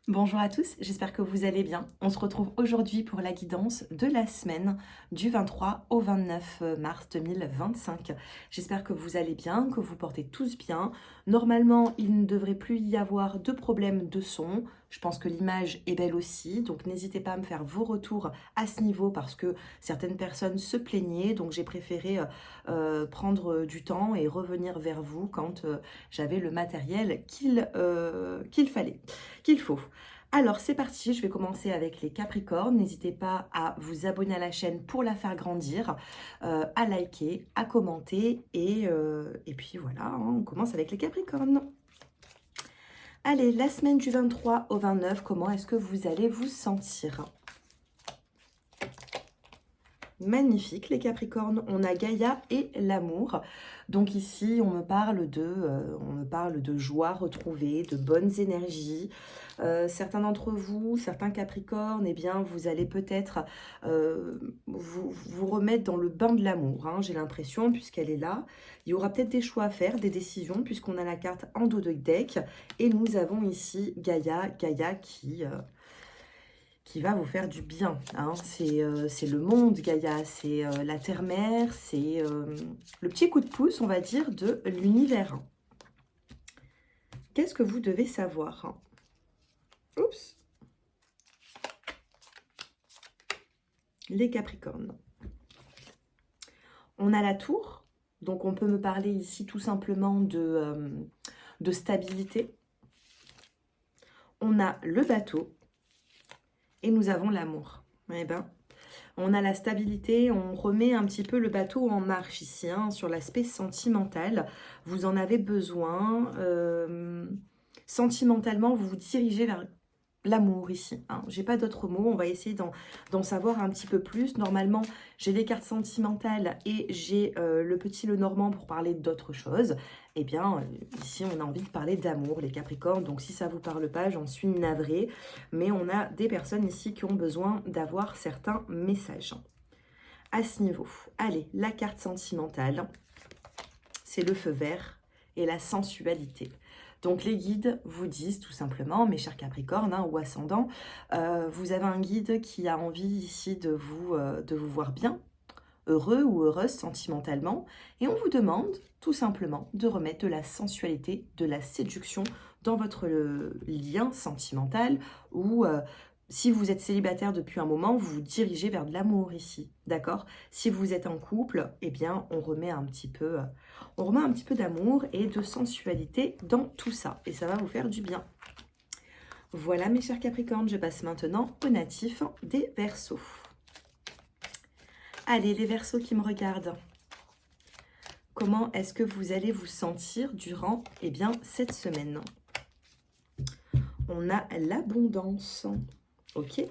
Bonjour à tous, j'espère que vous allez bien. On se retrouve aujourd'hui pour la guidance de la semaine du 23 au 29 mars 2025. J'espère que vous allez bien, que vous portez tous bien. Normalement, il ne devrait plus y avoir de problème de son. Je pense que l'image est belle aussi, donc n'hésitez pas à me faire vos retours à ce niveau parce que certaines personnes se plaignaient, donc j'ai préféré prendre du temps et revenir vers vous quand j'avais le matériel qu'il fallait, qu'il faut. Alors c'est parti, je vais commencer avec les Capricornes. N'hésitez pas à vous abonner à la chaîne pour la faire grandir, à liker, à commenter et puis voilà, hein, on commence avec les Capricornes. Allez, la semaine du 23 au 29, comment est-ce que vous allez vous sentir? Magnifique les Capricornes, on a Gaïa et l'amour. Donc ici on me parle de joie retrouvée, de bonnes énergies. Certains d'entre vous, certains Capricornes, eh bien vous allez peut-être vous remettre dans le bain de l'amour, hein, j'ai l'impression, puisqu'elle est là. Il y aura peut-être des choix à faire, des décisions, puisqu'on a la carte en dos de deck. Et nous avons ici Gaïa qui va vous faire du bien, hein. C'est le monde, Gaïa, c'est la terre-mère, c'est le petit coup de pouce, on va dire, de l'univers. Qu'est-ce que vous devez savoir? Oups. Les Capricornes. On a la tour, donc on peut me parler ici tout simplement de stabilité. On a le bateau et nous avons l'amour. Eh ben, on a la stabilité, on remet un petit peu le bateau en marche ici, hein, sur l'aspect sentimental. Vous en avez besoin. Sentimentalement, vous vous dirigez vers l'amour ici, hein. J'ai pas d'autres mots, on va essayer d'en savoir un petit peu plus. Normalement, j'ai les cartes sentimentales et j'ai le petit Lenormand pour parler d'autres choses. Eh bien, ici, on a envie de parler d'amour, les Capricornes. Donc, si ça vous parle pas, j'en suis navrée. Mais on a des personnes ici qui ont besoin d'avoir certains messages à ce niveau. Allez, la carte sentimentale, c'est le feu vert et la sensualité. Donc les guides vous disent tout simplement, mes chers Capricornes, hein, ou ascendants, vous avez un guide qui a envie ici de vous voir bien, heureux ou heureuse sentimentalement, et on vous demande tout simplement de remettre de la sensualité, de la séduction dans votre lien sentimental, ou si vous êtes célibataire depuis un moment, vous vous dirigez vers de l'amour ici, d'accord? Si vous êtes en couple, eh bien on remet un petit peu d'amour et de sensualité dans tout ça, et ça va vous faire du bien. Voilà mes chers Capricornes, je passe maintenant au natif des Verseaux. Allez, les Verseaux qui me regardent, comment est-ce que vous allez vous sentir durant cette semaine? On a l'abondance, ok?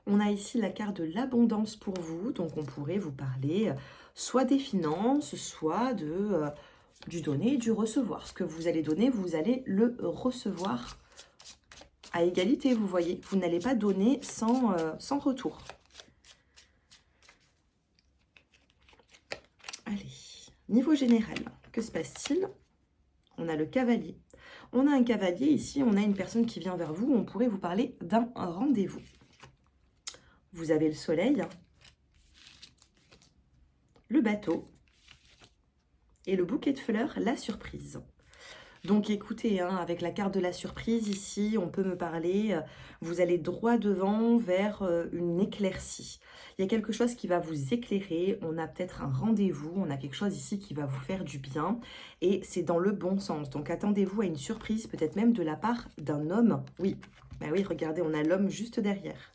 On a ici la carte de l'abondance pour vous, donc on pourrait vous parler soit des finances, soit du donner et du recevoir. Ce que vous allez donner, vous allez le recevoir à égalité, vous voyez. Vous n'allez pas donner sans retour. Allez, niveau général, que se passe-t-il? On a le cavalier. On a un cavalier ici, on a une personne qui vient vers vous, on pourrait vous parler d'un rendez-vous. Vous avez le soleil, le bateau et le bouquet de fleurs, la surprise. Donc écoutez, hein, avec la carte de la surprise ici, on peut me parler, vous allez droit devant vers une éclaircie. Il y a quelque chose qui va vous éclairer, on a peut-être un rendez-vous, on a quelque chose ici qui va vous faire du bien et c'est dans le bon sens. Donc attendez-vous à une surprise, peut-être même de la part d'un homme. Oui, bah oui, regardez, on a l'homme juste derrière.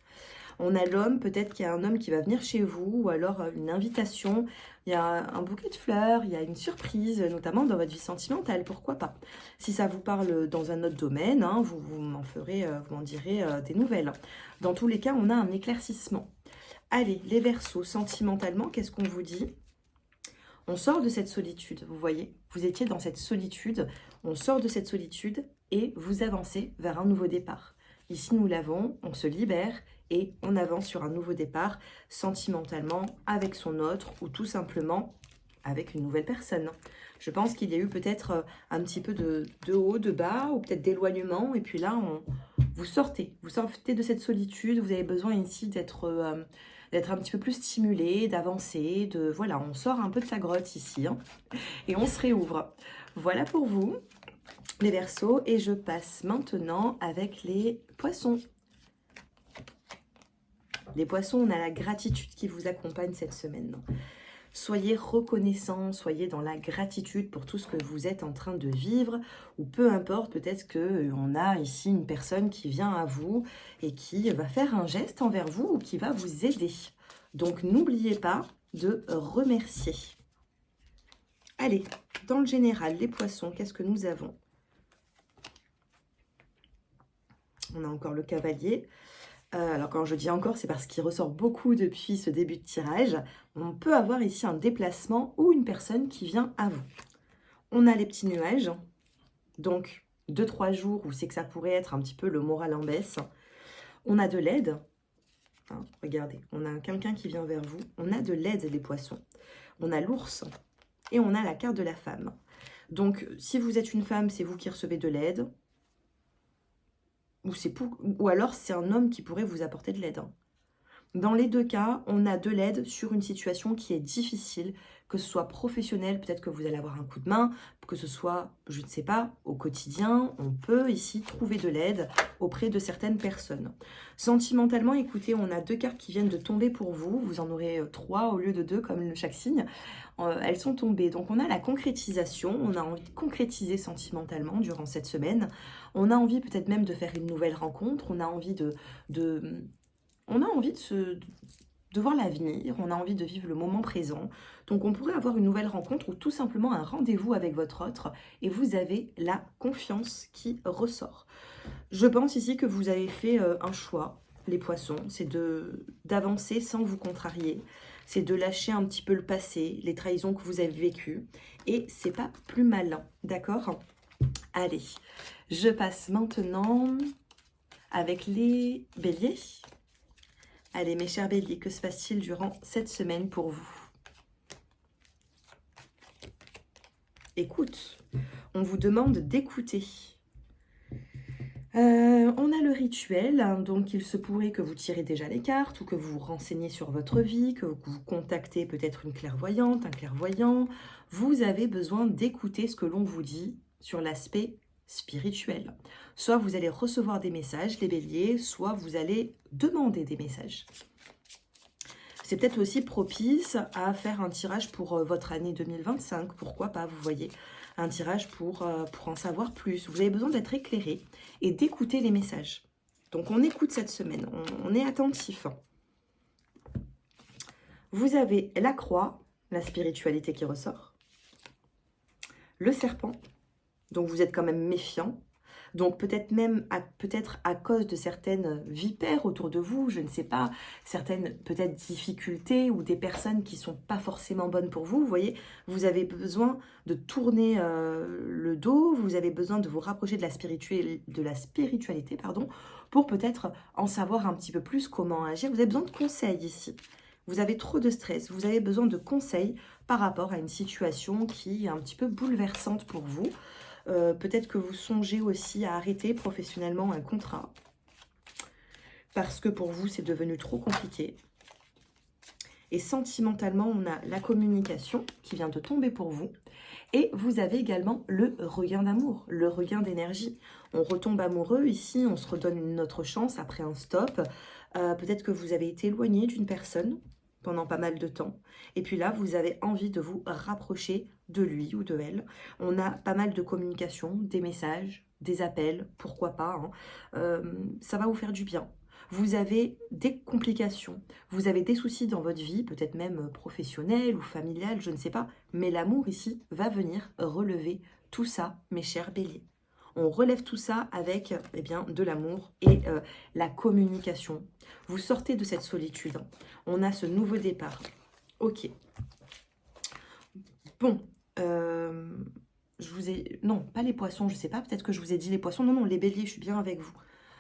On a l'homme, peut-être qu'il y a un homme qui va venir chez vous, ou alors une invitation, il y a un bouquet de fleurs, il y a une surprise, notamment dans votre vie sentimentale, pourquoi pas. Si ça vous parle dans un autre domaine, hein, vous m'en direz des nouvelles. Dans tous les cas, on a un éclaircissement. Allez, les Verseaux, sentimentalement, qu'est-ce qu'on vous dit? On sort de cette solitude, vous voyez, vous étiez dans cette solitude, on sort de cette solitude et vous avancez vers un nouveau départ. Ici, nous l'avons, on se libère et on avance sur un nouveau départ, sentimentalement, avec son autre ou tout simplement avec une nouvelle personne. Je pense qu'il y a eu peut-être un petit peu de haut, de bas ou peut-être d'éloignement et puis là, Vous sortez de cette solitude, vous avez besoin ici d'être un petit peu plus stimulé, d'avancer, voilà, on sort un peu de sa grotte ici, hein, et on se réouvre. Voilà pour vous, les Verseaux, et je passe maintenant avec les Poissons. Les Poissons, on a la gratitude qui vous accompagne cette semaine. Soyez reconnaissants, soyez dans la gratitude pour tout ce que vous êtes en train de vivre, ou peu importe, peut-être qu'on a ici une personne qui vient à vous et qui va faire un geste envers vous ou qui va vous aider. Donc n'oubliez pas de remercier. Allez, dans le général, les Poissons, qu'est-ce que nous avons? On a encore le Cavalier. Alors quand je dis encore, c'est parce qu'il ressort beaucoup depuis ce début de tirage. On peut avoir ici un déplacement ou une personne qui vient à vous. On a les petits nuages, donc 2-3 jours où c'est que ça pourrait être un petit peu le moral en baisse. On a de l'aide. Hein, regardez, on a quelqu'un qui vient vers vous. On a de l'aide, les Poissons. On a l'ours et on a la carte de la femme. Donc si vous êtes une femme, c'est vous qui recevez de l'aide. Ou alors c'est un homme qui pourrait vous apporter de l'aide. Dans les deux cas, on a de l'aide sur une situation qui est difficile, que ce soit professionnel, peut-être que vous allez avoir un coup de main, que ce soit, je ne sais pas, au quotidien, on peut ici trouver de l'aide auprès de certaines personnes. Sentimentalement, écoutez, on a 2 cartes qui viennent de tomber pour vous, vous en aurez 3 au lieu de 2 comme chaque signe, elles sont tombées. Donc on a la concrétisation, on a envie de concrétiser sentimentalement durant cette semaine, on a envie peut-être même de faire une nouvelle rencontre, on a envie de voir l'avenir, on a envie de vivre le moment présent. Donc on pourrait avoir une nouvelle rencontre ou tout simplement un rendez-vous avec votre autre et vous avez la confiance qui ressort. Je pense ici que vous avez fait un choix, les Poissons, c'est d'avancer sans vous contrarier, c'est de lâcher un petit peu le passé, les trahisons que vous avez vécues et c'est pas plus malin, d'accord? Allez, je passe maintenant avec les Béliers. Allez, mes chers Béliers, que se passe-t-il durant cette semaine pour vous? Écoute, on vous demande d'écouter. On a le rituel, hein, donc il se pourrait que vous tirez déjà les cartes ou que vous vous renseignez sur votre vie, que vous contactez peut-être une clairvoyante, un clairvoyant. Vous avez besoin d'écouter ce que l'on vous dit sur l'aspect spirituel. Soit vous allez recevoir des messages, les Béliers, soit vous allez demander des messages. C'est peut-être aussi propice à faire un tirage pour votre année 2025, pourquoi pas, vous voyez, un tirage pour en savoir plus. Vous avez besoin d'être éclairé et d'écouter les messages. Donc on écoute cette semaine, on est attentif. Vous avez la croix, la spiritualité qui ressort, le serpent, donc vous êtes quand même méfiant. Donc peut-être même à cause de certaines vipères autour de vous, je ne sais pas, certaines peut-être difficultés ou des personnes qui ne sont pas forcément bonnes pour vous, vous voyez, vous avez besoin de tourner le dos, vous avez besoin de vous rapprocher de la spiritualité, pardon, pour peut-être en savoir un petit peu plus comment agir. Vous avez besoin de conseils ici. Vous avez trop de stress, vous avez besoin de conseils par rapport à une situation qui est un petit peu bouleversante pour vous. Peut-être que vous songez aussi à arrêter professionnellement un contrat parce que pour vous, c'est devenu trop compliqué. Et sentimentalement, on a la communication qui vient de tomber pour vous. Et vous avez également le regain d'amour, le regain d'énergie. On retombe amoureux ici, on se redonne une autre chance après un stop. Peut-être que vous avez été éloigné d'une personne pendant pas mal de temps. Et puis là, vous avez envie de vous rapprocher de lui ou de elle. On a pas mal de communication, des messages, des appels, pourquoi pas. Hein. Ça va vous faire du bien. Vous avez des complications, vous avez des soucis dans votre vie, peut-être même professionnelle ou familiale, je ne sais pas. Mais l'amour ici va venir relever tout ça, mes chers Béliers. On relève tout ça avec eh bien, de l'amour et la communication. Vous sortez de cette solitude. On a ce nouveau départ. Ok. Bon. Je vous ai... Non, pas les Poissons, je ne sais pas. Peut-être que je vous ai dit les Poissons. Non, non, les Béliers, je suis bien avec vous.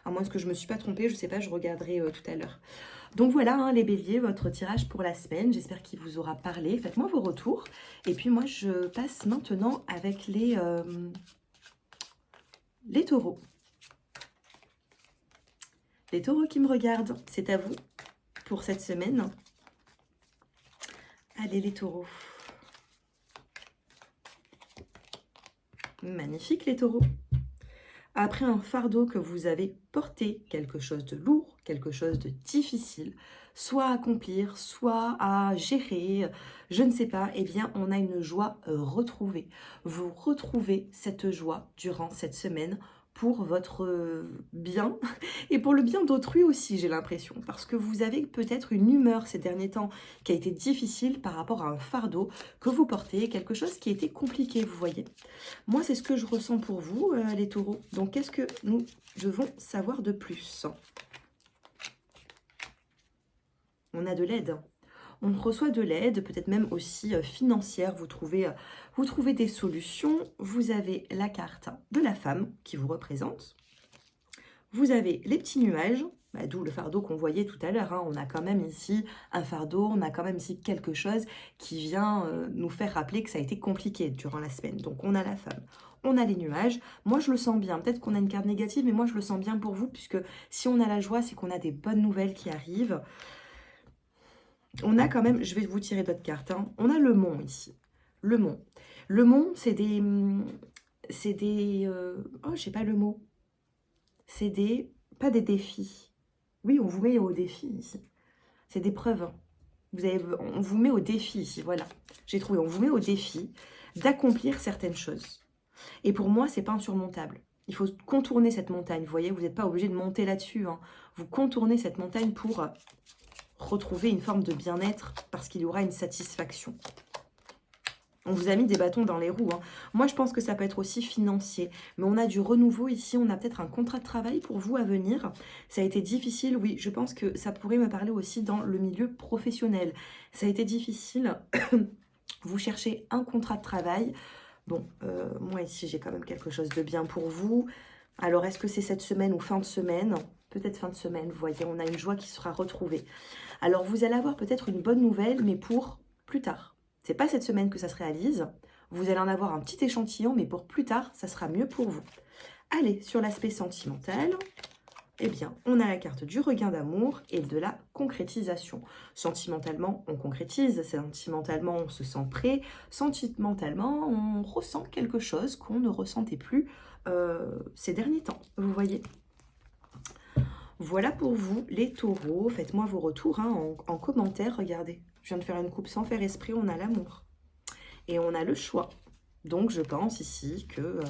À moins que je ne me suis pas trompée, je ne sais pas, je regarderai tout à l'heure. Donc voilà, hein, les Béliers, votre tirage pour la semaine. J'espère qu'il vous aura parlé. Faites-moi vos retours. Et puis moi, je passe maintenant avec les Taureaux. Les taureaux qui me regardent, c'est à vous pour cette semaine. Allez les taureaux. Magnifique les taureaux. Après un fardeau que vous avez porté, quelque chose de lourd, quelque chose de difficile, soit à accomplir, soit à gérer, je ne sais pas, eh bien on a une joie retrouvée. Vous retrouvez cette joie durant cette semaine pour votre bien et pour le bien d'autrui aussi, j'ai l'impression, parce que vous avez peut-être une humeur ces derniers temps qui a été difficile par rapport à un fardeau que vous portez, quelque chose qui a été compliqué, vous voyez. Moi, c'est ce que je ressens pour vous, les taureaux. Donc, qu'est-ce que nous devons savoir de plus? On a de l'aide. On reçoit de l'aide, peut-être même aussi financière. Vous trouvez des solutions. Vous avez la carte de la femme qui vous représente. Vous avez les petits nuages, d'où le fardeau qu'on voyait tout à l'heure. On a quand même ici un fardeau, on a quand même ici quelque chose qui vient nous faire rappeler que ça a été compliqué durant la semaine. Donc on a la femme, on a les nuages. Moi je le sens bien, peut-être qu'on a une carte négative, mais moi je le sens bien pour vous, puisque si on a la joie, c'est qu'on a des bonnes nouvelles qui arrivent. On a quand même, je vais vous tirer d'autres cartes, on a le mont ici. Le mont. Le mont, c'est des... oh, je sais pas le mot. C'est des... Pas des défis. Oui, on vous met au défi ici. C'est des preuves. On vous met au défi ici, voilà. J'ai trouvé, on vous met au défi d'accomplir certaines choses. Et pour moi, c'est pas insurmontable. Il faut contourner cette montagne, vous voyez, vous n'êtes pas obligé de monter là-dessus. Vous contournez cette montagne pour retrouver une forme de bien-être parce qu'il y aura une satisfaction. On vous a mis des bâtons dans les roues. Moi, je pense que ça peut être aussi financier. Mais on a du renouveau ici. On a peut-être un contrat de travail pour vous à venir. Ça a été difficile. Oui, je pense que ça pourrait me parler aussi dans le milieu professionnel. Ça a été difficile. Vous cherchez un contrat de travail. Bon, moi ici, j'ai quand même quelque chose de bien pour vous. Alors, est-ce que c'est cette semaine ou fin de semaine? Peut-être fin de semaine, vous voyez. On a une joie qui sera retrouvée. Alors, vous allez avoir peut-être une bonne nouvelle, mais pour plus tard. C'est pas cette semaine que ça se réalise. Vous allez en avoir un petit échantillon, mais pour plus tard, ça sera mieux pour vous. Allez, sur l'aspect sentimental, eh bien, on a la carte du regain d'amour et de la concrétisation. Sentimentalement, on concrétise. Sentimentalement, on se sent prêt. Sentimentalement, on ressent quelque chose qu'on ne ressentait plus ces derniers temps. Vous voyez ? Voilà pour vous, les taureaux. Faites-moi vos retours en commentaire. Regardez, je viens de faire une coupe sans faire esprit. On a l'amour. Et on a le choix. Donc, je pense ici que...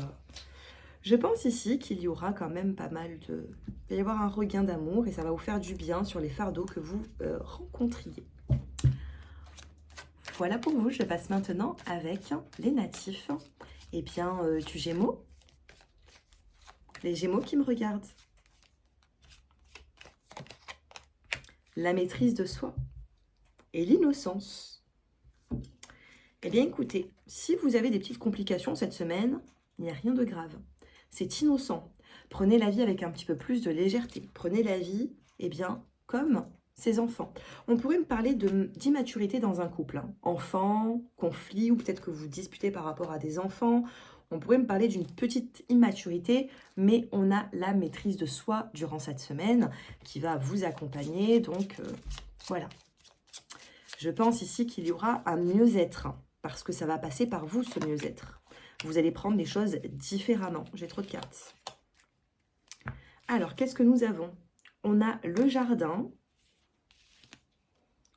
qu'il y aura quand même pas mal de... Il va y avoir un regain d'amour et ça va vous faire du bien sur les fardeaux que vous rencontriez. Voilà pour vous. Je passe maintenant avec les natifs. Eh bien, du Gémeaux. Les Gémeaux qui me regardent. La maîtrise de soi et l'innocence. Eh bien, écoutez, si vous avez des petites complications cette semaine, il n'y a rien de grave. C'est innocent. Prenez la vie avec un petit peu plus de légèreté. Prenez la vie, eh bien, comme ses enfants. On pourrait me parler d'immaturité dans un couple. Enfant, conflit, ou peut-être que vous disputez par rapport à des enfants. On pourrait me parler d'une petite immaturité, mais on a la maîtrise de soi durant cette semaine qui va vous accompagner. Donc, voilà. Je pense ici qu'il y aura un mieux-être, parce que ça va passer par vous, ce mieux-être. Vous allez prendre les choses différemment. J'ai trop de cartes. Alors, qu'est-ce que nous avons? On a le jardin.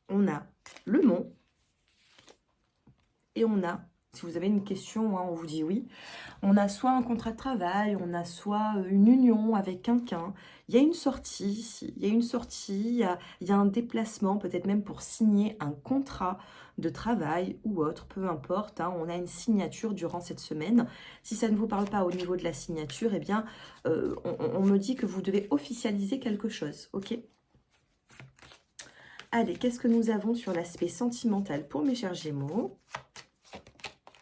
On a le mont. Et on a, si vous avez une question, on vous dit oui. On a soit un contrat de travail, on a soit une union avec quelqu'un. Il y a une sortie ici. Il y a une sortie, il y a un déplacement, peut-être même pour signer un contrat de travail ou autre, peu importe. On a une signature durant cette semaine. Si ça ne vous parle pas au niveau de la signature, eh bien, on me dit que vous devez officialiser quelque chose, ok? Allez, qu'est-ce que nous avons sur l'aspect sentimental pour mes chers Gémeaux?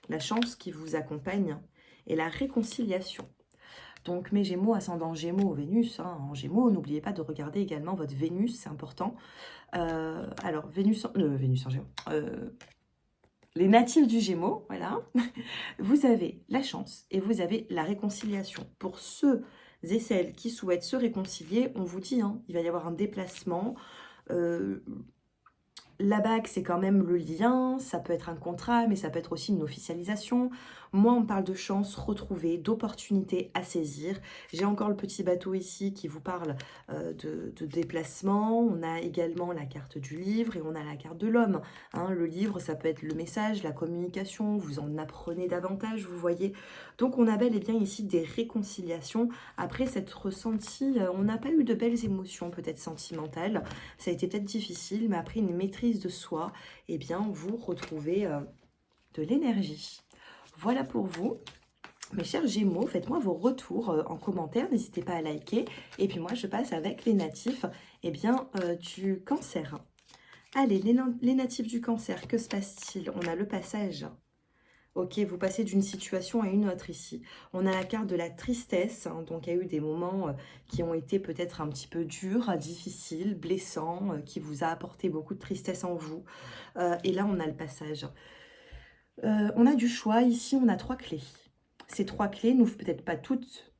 La chance qui vous accompagne et la réconciliation. Donc, mes Gémeaux, ascendant Gémeaux, Vénus, en Gémeaux, n'oubliez pas de regarder également votre Vénus, c'est important. Alors, Vénus en Gémeaux. Les natifs du Gémeaux, voilà. Vous avez la chance et vous avez la réconciliation. Pour ceux et celles qui souhaitent se réconcilier, on vous dit, hein, il va y avoir un déplacement. La bague, c'est quand même le lien, ça peut être un contrat, mais ça peut être aussi une officialisation. Moi, on parle de chance retrouvée, d'opportunités à saisir. J'ai encore le petit bateau ici qui vous parle de déplacement. On a également la carte du livre et on a la carte de l'homme. Hein, le livre, ça peut être le message, la communication, vous en apprenez davantage, vous voyez. Donc, on a bel et bien ici des réconciliations. Après cette ressenti, on n'a pas eu de belles émotions, peut-être sentimentales. Ça a été peut-être difficile, mais après une maîtrise de soi, eh bien, vous retrouvez de l'énergie. Voilà pour vous. Mes chers Gémeaux, faites-moi vos retours en commentaire, n'hésitez pas à liker. Et puis moi, je passe avec les natifs eh bien, du Cancer. Allez, les natifs du Cancer, que se passe-t-il? On a le passage. Ok, vous passez d'une situation à une autre ici. On a la carte de la tristesse, hein, donc il y a eu des moments qui ont été peut-être un petit peu durs, difficiles, blessants, qui vous a apporté beaucoup de tristesse en vous. Et là, on a le passage. On a du choix, ici on a 3 clés. Ces 3 clés n'ouvrent peut-être pas toutes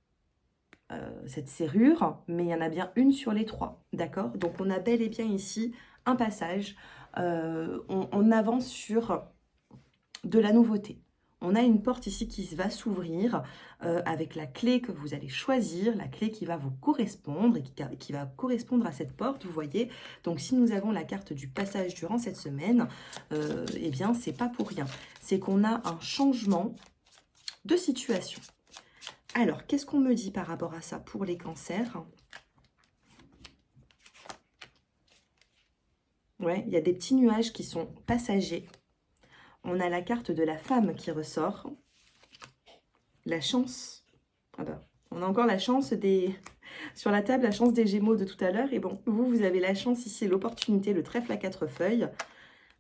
cette serrure, mais il y en a bien une sur les 3, d'accord? Donc on a bel et bien ici un passage, on avance sur de la nouveauté. On a une porte ici qui va s'ouvrir avec la clé que vous allez choisir, la clé qui va vous correspondre et qui va correspondre à cette porte, vous voyez. Donc si nous avons la carte du passage durant cette semaine, eh bien c'est pas pour rien. C'est qu'on a un changement de situation. Alors, qu'est-ce qu'on me dit par rapport à ça pour les cancers? Ouais, il y a des petits nuages qui sont passagers. On a la carte de la femme qui ressort. La chance. Ah bah, on a encore la chance des... Sur la table, la chance des Gémeaux de tout à l'heure. Et bon, vous avez la chance ici, l'opportunité, le trèfle à 4 feuilles.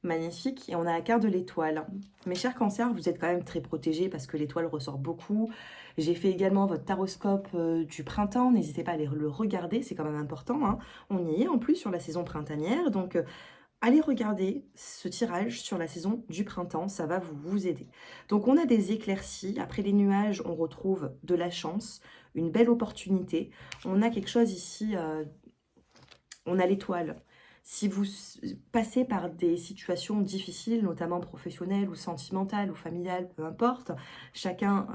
Magnifique. Et on a la carte de l'étoile. Mes chers cancers, vous êtes quand même très protégés parce que l'étoile ressort beaucoup. J'ai fait également votre taroscope du printemps. N'hésitez pas à aller le regarder, c'est quand même important. Hein. On y est en plus sur la saison printanière. Donc, allez regarder ce tirage sur la saison du printemps. Ça va vous aider. Donc, on a des éclaircies. Après les nuages, on retrouve de la chance, une belle opportunité. On a quelque chose ici. On a l'étoile. Si vous passez par des situations difficiles, notamment professionnelles ou sentimentales ou familiales, peu importe, chacun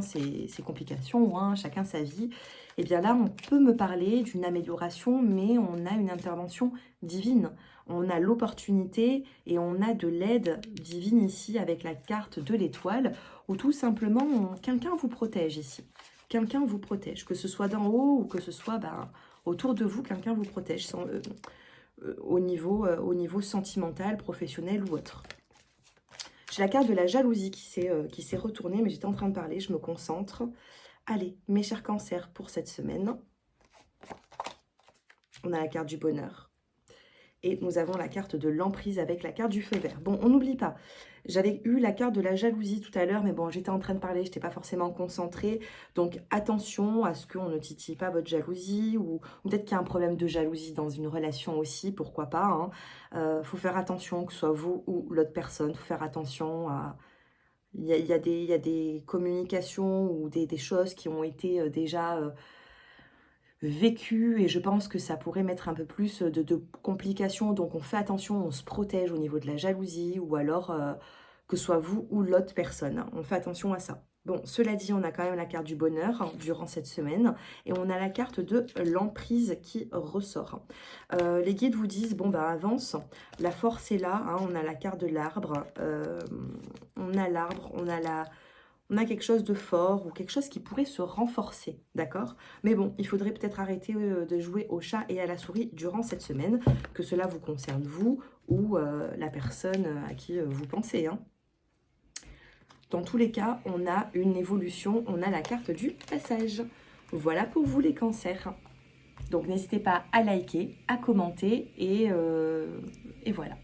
ses complications, hein, chacun sa vie, et bien là, on peut me parler d'une amélioration, mais on a une intervention divine. On a l'opportunité et on a de l'aide divine ici avec la carte de l'étoile, ou tout simplement, quelqu'un vous protège ici. Quelqu'un vous protège, que ce soit d'en haut ou que ce soit autour de vous, quelqu'un vous protège. Au niveau sentimental, professionnel ou autre. J'ai la carte de la jalousie qui s'est retournée, mais j'étais en train de parler, je me concentre. Allez, mes chers cancers, pour cette semaine, on a la carte du bonheur. Et nous avons la carte de l'emprise avec la carte du feu vert. Bon, on n'oublie pas, j'avais eu la carte de la jalousie tout à l'heure, mais bon, j'étais en train de parler, je n'étais pas forcément concentrée. Donc, attention à ce qu'on ne titille pas votre jalousie, ou peut-être qu'il y a un problème de jalousie dans une relation aussi, pourquoi pas. Faut faire attention, que ce soit vous ou l'autre personne, faut faire attention à... Il y a des communications ou des choses qui ont été déjà... vécu et je pense que ça pourrait mettre un peu plus de complications, donc on fait attention, on se protège au niveau de la jalousie ou alors que ce soit vous ou l'autre personne, on fait attention à ça. Bon, cela dit, on a quand même la carte du bonheur durant cette semaine et on a la carte de l'emprise qui ressort. Les guides vous disent, bon bah avance, la force est là, hein, on a la carte de l'arbre, on a quelque chose de fort ou quelque chose qui pourrait se renforcer, d'accord? Mais bon, il faudrait peut-être arrêter de jouer au chat et à la souris durant cette semaine, que cela vous concerne vous ou la personne à qui vous pensez. Hein. Dans tous les cas, on a une évolution, on a la carte du passage. Voilà pour vous les cancers. Donc n'hésitez pas à liker, à commenter et voilà.